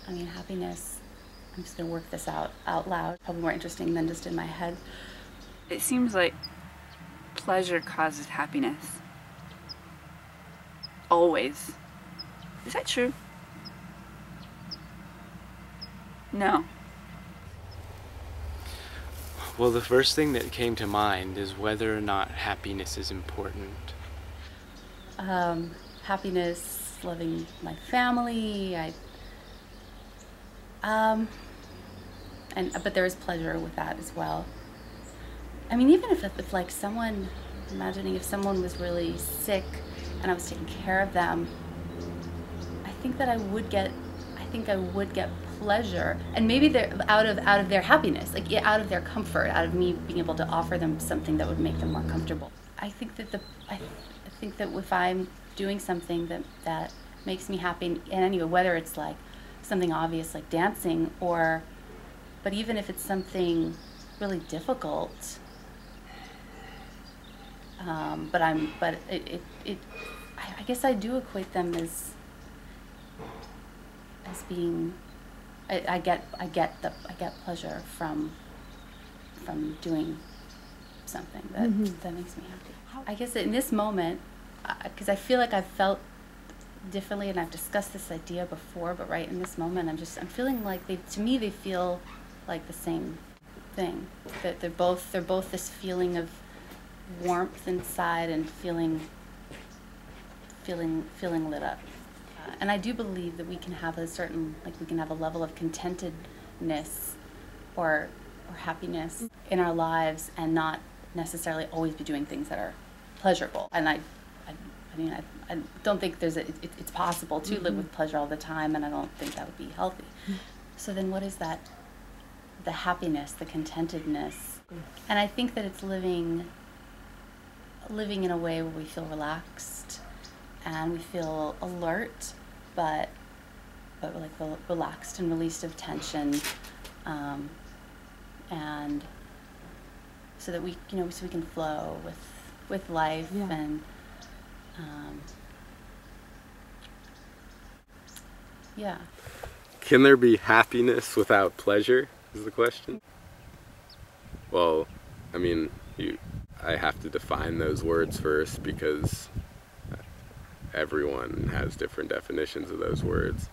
I mean, happiness, I'm just going to work this out loud, probably more interesting than just in my head. It seems like pleasure causes happiness. Always. Is that true? No. Well, the first thing that came to mind is whether or not happiness is important. Happiness, loving my family, but there is pleasure with that as well. I mean, even if like someone, imagining if someone was really sick and I was taking care of them, I think I would get pleasure, and maybe they're out of their happiness, like out of their comfort, out of me being able to offer them something that would make them more comfortable. I think that if I'm doing something that makes me happy, and anyway, whether it's like something obvious like dancing, but even if it's something really difficult, I guess I do equate them as being. I get pleasure from doing something that makes me happy. I guess in this moment, because I feel like I've felt differently, and I've discussed this idea before, but right in this moment, I'm feeling like to me they feel like the same thing. That they're both this feeling of warmth inside and feeling lit up. And I do believe that we can have we can have a level of contentedness or happiness in our lives and not necessarily always be doing things that are pleasurable. And I don't think it's possible to live with pleasure all the time, and I don't think that would be healthy. So then what is that, the happiness, the contentedness? And I think that it's living in a way where we feel relaxed and we feel alert, but like relaxed and released of tension, and so that we can flow with life. Yeah. And yeah. Can there be happiness without pleasure, is the question? Well, I mean, I have to define those words first, because everyone has different definitions of those words.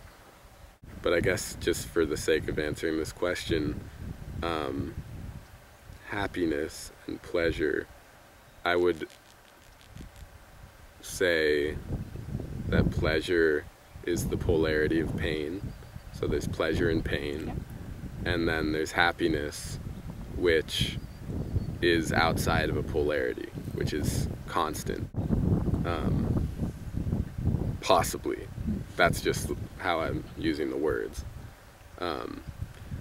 But I guess just for the sake of answering this question, happiness and pleasure, I would say that pleasure is the polarity of pain. So there's pleasure and pain, and then there's happiness, which is outside of a polarity, which is constant. Possibly. That's just how I'm using the words.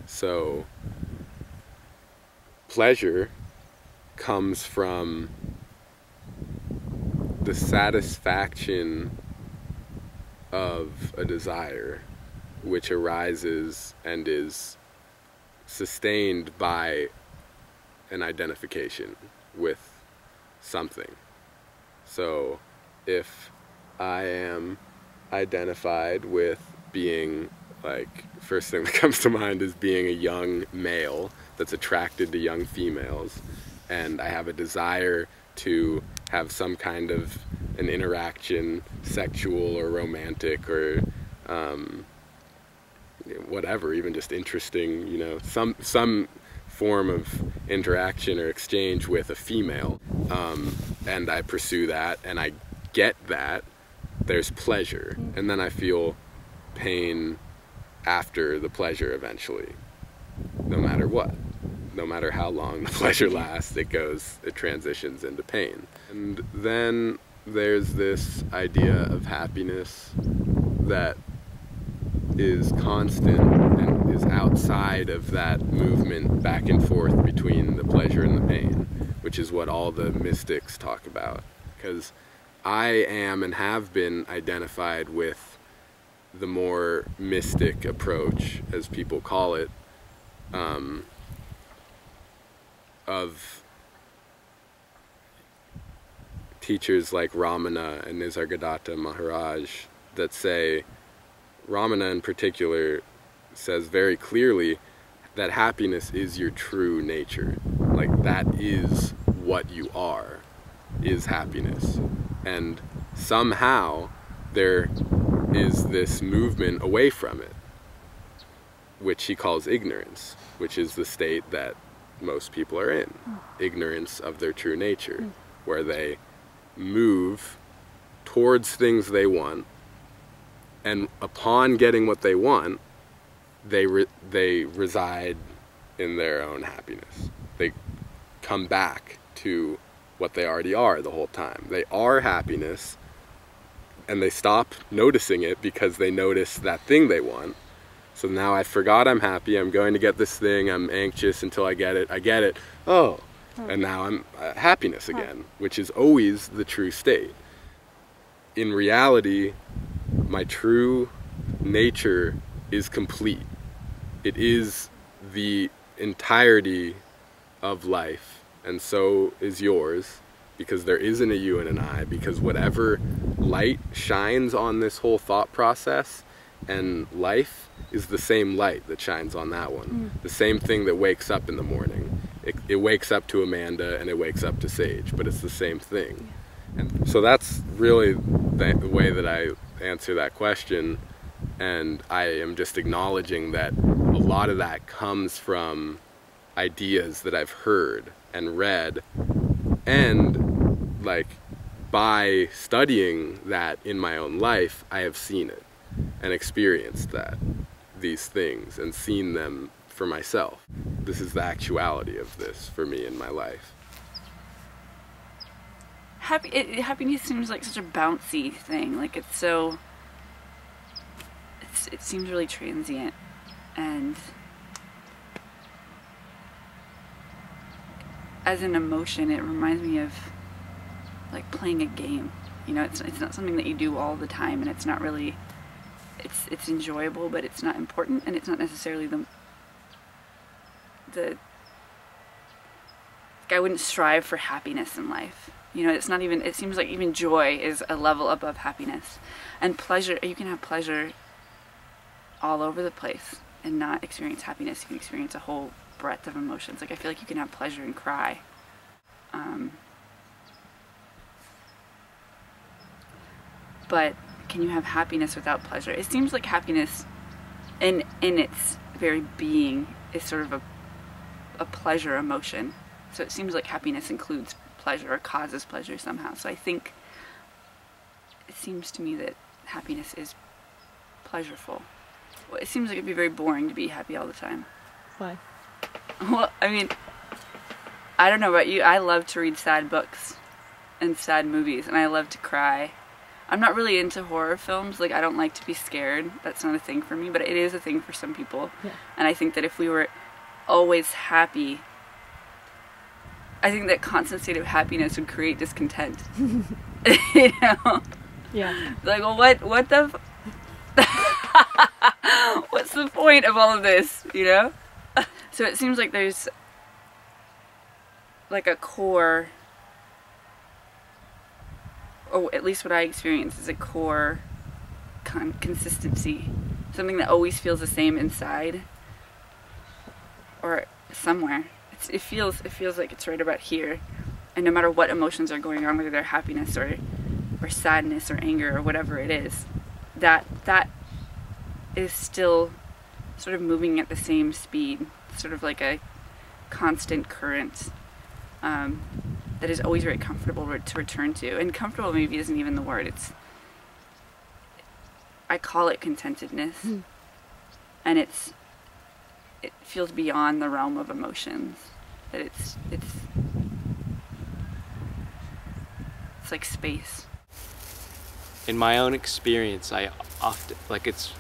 So pleasure comes from the satisfaction of a desire, which arises and is sustained by an identification with something. So if I am identified with being, like, first thing that comes to mind is being a young male that's attracted to young females, and I have a desire to have some kind of an interaction, sexual or romantic or whatever, even just interesting, some form of interaction or exchange with a female, and I pursue that and I get that, there's pleasure, and then I feel pain after the pleasure eventually, no matter what. No matter how long the pleasure lasts, it transitions into pain. And then there's this idea of happiness that is constant and is outside of that movement back and forth between the pleasure and the pain, which is what all the mystics talk about. Because I am and have been identified with the more mystic approach, as people call it, of teachers like Ramana and Nisargadatta Maharaj, that say, Ramana in particular says very clearly that happiness is your true nature. Like, that is what you are, is happiness. And somehow there is this movement away from it, which he calls ignorance, which is the state that most people are in. Ignorance of their true nature, where they move towards things they want, and upon getting what they want, they reside in their own happiness. They come back to what they already are the whole time. They are happiness, and they stop noticing it because they notice that thing they want. So now I forgot I'm happy, I'm going to get this thing, I'm anxious until I get it, oh, and now I'm happiness again, which is always the true state. In reality, my true nature is complete. It is the entirety of life, and so is yours, because there isn't a you and an I, because whatever light shines on this whole thought process and life is the same light that shines on that one. The same thing that wakes up in the morning. It wakes up to Amanda and it wakes up to Sage, but it's the same thing. And so that's really the way that I answer that question, and I am just acknowledging that a lot of that comes from ideas that I've heard and read, and like by studying that in my own life, I have seen it and experienced these things and seen them for myself. This is the actuality of this for me in my life. Happiness seems like such a bouncy thing. Like it seems really transient, and as an emotion, it reminds me of like playing a game. You know, it's not something that you do all the time, and it's not really. It's enjoyable, but it's not important, and it's not necessarily the. I wouldn't strive for happiness in life. You know, it's not even. It seems like even joy is a level above happiness, and pleasure. You can have pleasure all over the place and not experience happiness. You can experience a whole breadth of emotions. Like I feel like you can have pleasure and cry. But can you have happiness without pleasure? It seems like happiness in its very being is sort of a pleasure emotion. So it seems like happiness includes pleasure or causes pleasure somehow. So I think it seems to me that happiness is pleasureful. Well, it seems like it'd be very boring to be happy all the time. Why? Well, I mean, I don't know about you. I love to read sad books and sad movies, and I love to cry. I'm not really into horror films. Like, I don't like to be scared. That's not a thing for me, but it is a thing for some people. Yeah. And I think that if we were always happy, I think that constant state of happiness would create discontent. You know? Yeah. Like, well, what the what's the point of all of this, you know? So it seems like there's like a core, or at least what I experience is a core consistency, something that always feels the same inside or somewhere. It feels like it's right about here, and no matter what emotions are going on, whether they're happiness or sadness or anger or whatever it is, that is still sort of moving at the same speed, sort of like a constant current that is always very comfortable to return to. And comfortable maybe isn't even the word. I call it contentedness, and it feels beyond the realm of emotions. That it's like space. In my own experience, I often it's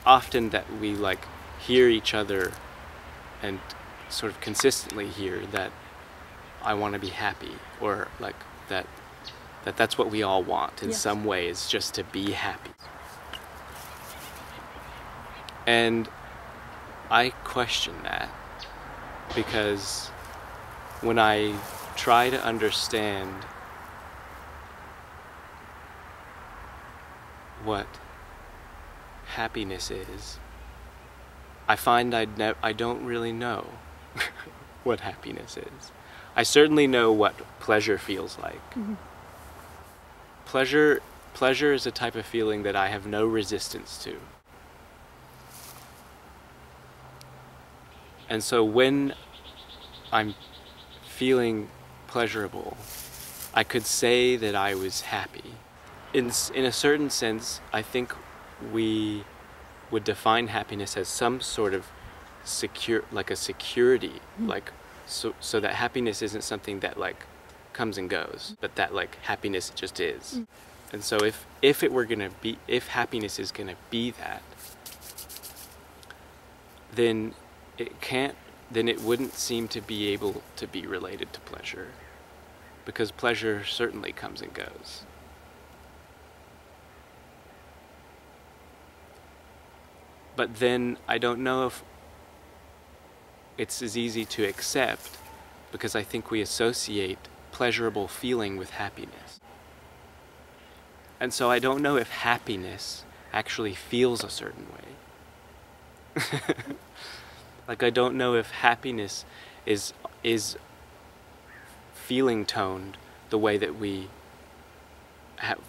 often that we like hear each other and sort of consistently hear that I want to be happy, or like that's what we all want in some way, is just to be happy. And I question that, because when I try to understand what happiness is, I find I don't really know what happiness is. I certainly know what pleasure feels like. Mm-hmm. Pleasure is a type of feeling that I have no resistance to. And so when I'm feeling pleasurable, I could say that I was happy. In a certain sense, I think we would define happiness as some sort of like a security, like so that happiness isn't something that like comes and goes, but that like happiness just is. And so if happiness is gonna be that, then it wouldn't seem to be able to be related to pleasure, because pleasure certainly comes and goes. But then I don't know if it's as easy to accept, because I think we associate pleasurable feeling with happiness. And so I don't know if happiness actually feels a certain way. Like, I don't know if happiness is feeling toned the way that we have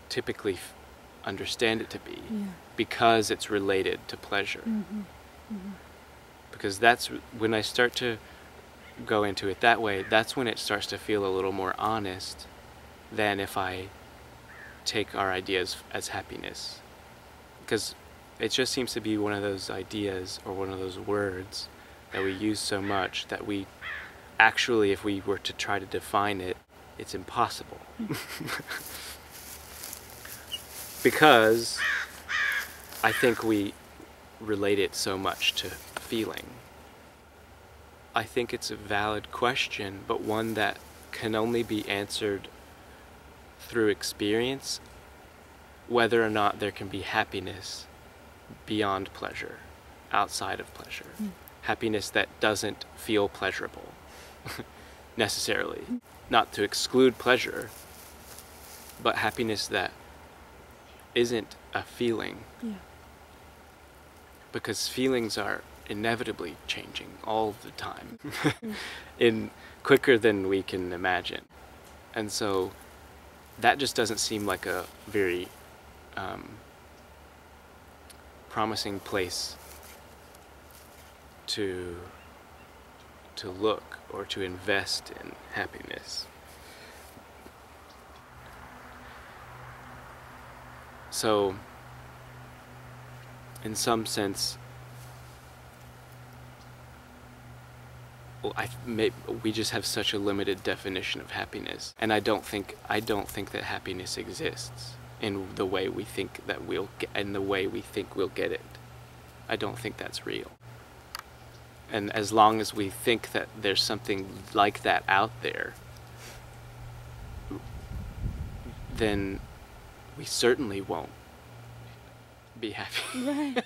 typically understand it to be, because it's related to pleasure. Because that's when I start to go into it that way, that's when it starts to feel a little more honest than if I take our ideas as happiness. Because it just seems to be one of those ideas or one of those words that we use so much that we actually, if we were to try to define it, it's impossible. Because I think we relate it so much to feeling. I think it's a valid question, but one that can only be answered through experience, whether or not there can be happiness beyond pleasure, outside of pleasure. Happiness that doesn't feel pleasurable, necessarily. Not to exclude pleasure, but happiness that isn't a feeling. Because feelings are inevitably changing all the time, in quicker than we can imagine. And so that just doesn't seem like a very promising place to look or to invest in happiness. So, in some sense, we just have such a limited definition of happiness, and I don't think that happiness exists in the way we think that we'll get it. I don't think that's real. And as long as we think that there's something like that out there, then we certainly won't be happy. Right.